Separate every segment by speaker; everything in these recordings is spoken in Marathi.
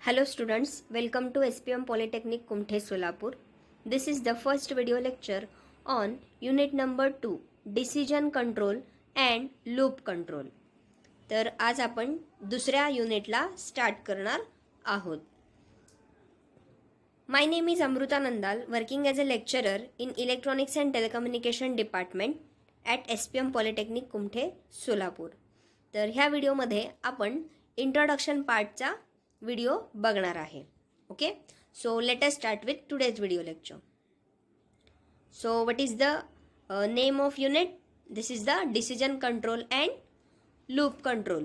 Speaker 1: Hello students, welcome to SPM Polytechnic Kumthe Solapur. This is the first video lecture on unit number 2 Decision Control and Loop Control. तर आज आपण दुसऱ्या युनिटला स्टार्ट करणार आहोत. My name is Amruta Nandal, working as a lecturer in Electronics and Telecommunication Department at SPM Polytechnic Kumthe Solapur. तर ह्या व्हिडिओमध्ये आपण इंट्रोडक्शन पार्टचा व्हिडिओ बघणार आहे. Okay, so let us start with today's video lecture. So what is the name of unit? This is the decision control and loop control.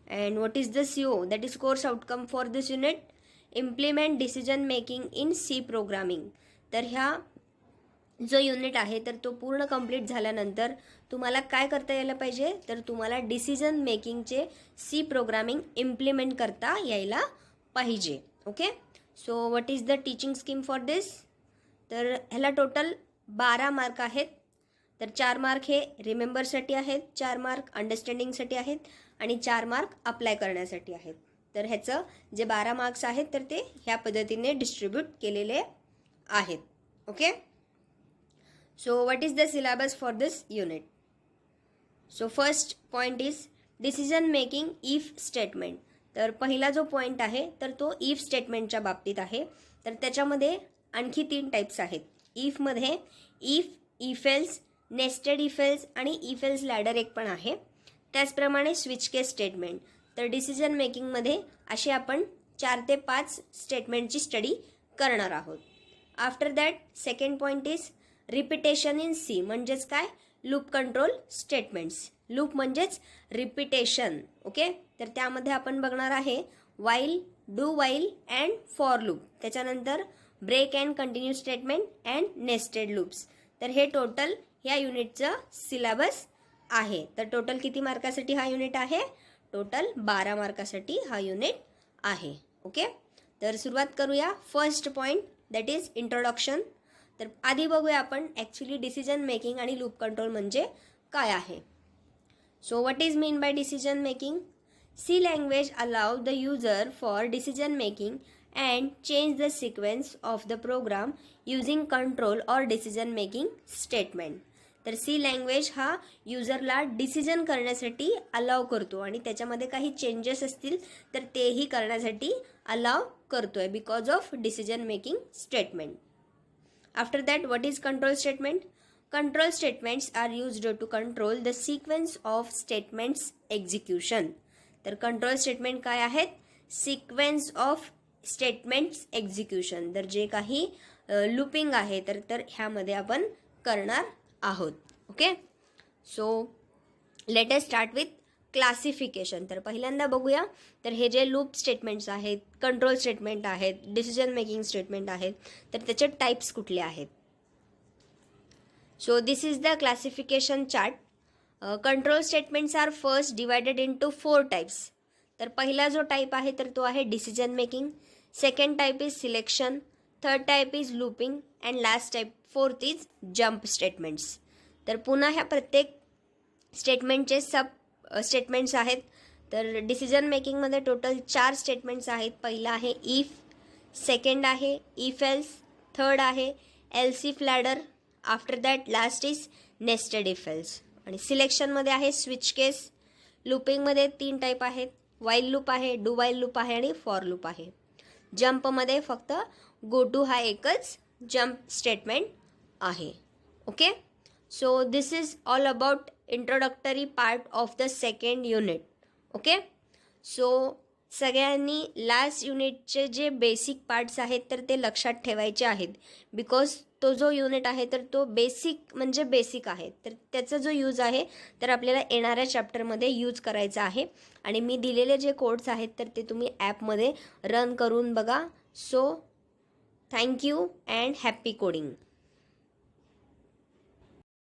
Speaker 1: And what is the CO? That is course outcome for this unit. Implement decision making in C programming. तर ह्या जो युनिट आहे तर तो पूर्ण कंप्लीट झाल्यानंतर तुम्हाला काय करता यायला पाहिजे, तर तुम्हाला डिसिजन मेकिंगचे C प्रोग्रामिंग इम्प्लिमेंट करता यायला पाहिजे. Okay, so what is the teaching scheme for this? तर ह्याला टोटल 12 मार्क आहेत. तर 4 मार्क हे रिमेंबरसाठी आहेत, 4 मार्क अंडरस्टँडिंगसाठी आहेत आणि 4 मार्क अप्लाय करण्यासाठी आहेत. तर ह्याचं जे 12 मार्क्स आहेत तर ते ह्या पद्धतीने डिस्ट्रीब्यूट केलेले आहेत. Okay, so what is the syllabus for this unit? So first point is decision making if statement. तर पहिला जो पॉइंट आहे तर तो if स्टेटमेंटच्या बाबतीत आहे. तर त्याच्यामध्ये आणखी 3 टाइप्स आहेत. if मध्ये if, if else, nested if else आणि if else लॅडर एक पण आहे. त्याचप्रमाणे स्विच केस स्टेटमेंट. तर डिसिजन मेकिंग मध्ये असे आपण 4 ते 5 स्टेटमेंटची स्टडी करणार आहोत. After that second point is repetition in C. म्हणजेच काय? Loop control statements. लूप म्हणजेच रिपिटेशन. ओके, तर त्यामध्ये आपण बघणार आहे while, do while and for loop. त्याच्यानंतर break and continue statement and nested loops. तर हे टोटल ह्या युनिटचं सिलेबस आहे. तर टोटल किती मार्कासाठी हा युनिट आहे? टोटल 12 मार्कासाठी हा युनिट आहे. ओके, तर सुरुवात करूया. First point that is introduction. तर आधी बघूया आपण ॲक्च्युली डिसिजन मेकिंग आणि लूप कंट्रोल म्हणजे काय आहे. So what is mean by decision making? C language allow the user for decision making and change the sequence of the program using control or decision making statement. तर C लँग्वेज हा युजरला डिसिजन करण्यासाठी अलाउ करतो आणि त्याच्यामध्ये काही चेंजेस असतील तर तेही करण्यासाठी अलाउ करतोय because of decision making statement. After that, what is control statement? Control statements are used to control the sequence of statements execution. तर control statement काय आहेत? Sequence of statements execution. तर जे काही लूपिंग आहे तर ह्यामध्ये आपण करणार आहोत. Okay, so let us start with classification. तर पहिल्यांदा बघूया. तर हे जे लूप स्टेटमेंट्स आहेत, कंट्रोल स्टेटमेंट आहेत, डिसिजन मेकिंग स्टेटमेंट आहेत, तर त्याचे टाइप्स कुठले आहेत. So this is the classification chart. Control statements are first divided into 4 types. तर पहिला जो टाइप आहे तर तो आहे decision making. Second type is selection. Third type is looping and last type fourth is jump statements. तर पुन्हा ह्या प्रत्येक स्टेटमेंटचे सब स्टेटमेंट्स आहेत. तर डिसिजन मेकिंगमध्ये टोटल 4 स्टेटमेंट्स आहेत. पहिला आहे इफ, सेकंड आहे इफ एल्स, थर्ड आहे else if ladder, after that last is nested if else. आणि सिलेक्शनमध्ये आहे स्विच केस. लूपिंगमध्ये 3 टाईप आहेत. वाईल लूप आहे, डू वाईल लूप आहे आणि फॉर लूप आहे. जंपमध्ये फक्त गो टू हा एकच जंप स्टेटमेंट आहे. Okay, so this is all about introductory part of the second unit. Okay, so सगळ्यांनी लास्ट युनिटचे जे बेसिक पार्ट्स आहेत तर ते लक्षात ठेवायचे आहेत. बिकॉज तो जो युनिट आहे तर तो बेसिक म्हणजे बेसिक आहे. तर त्याचा जो यूज आहे तर आपल्याला येणाऱ्या चॅप्टरमध्ये यूज करायचा आहे. आणि मी दिलेले जे कोड्स आहेत तर ते तुम्ही ॲपमध्ये रन करून बघा. So thank you and happy coding.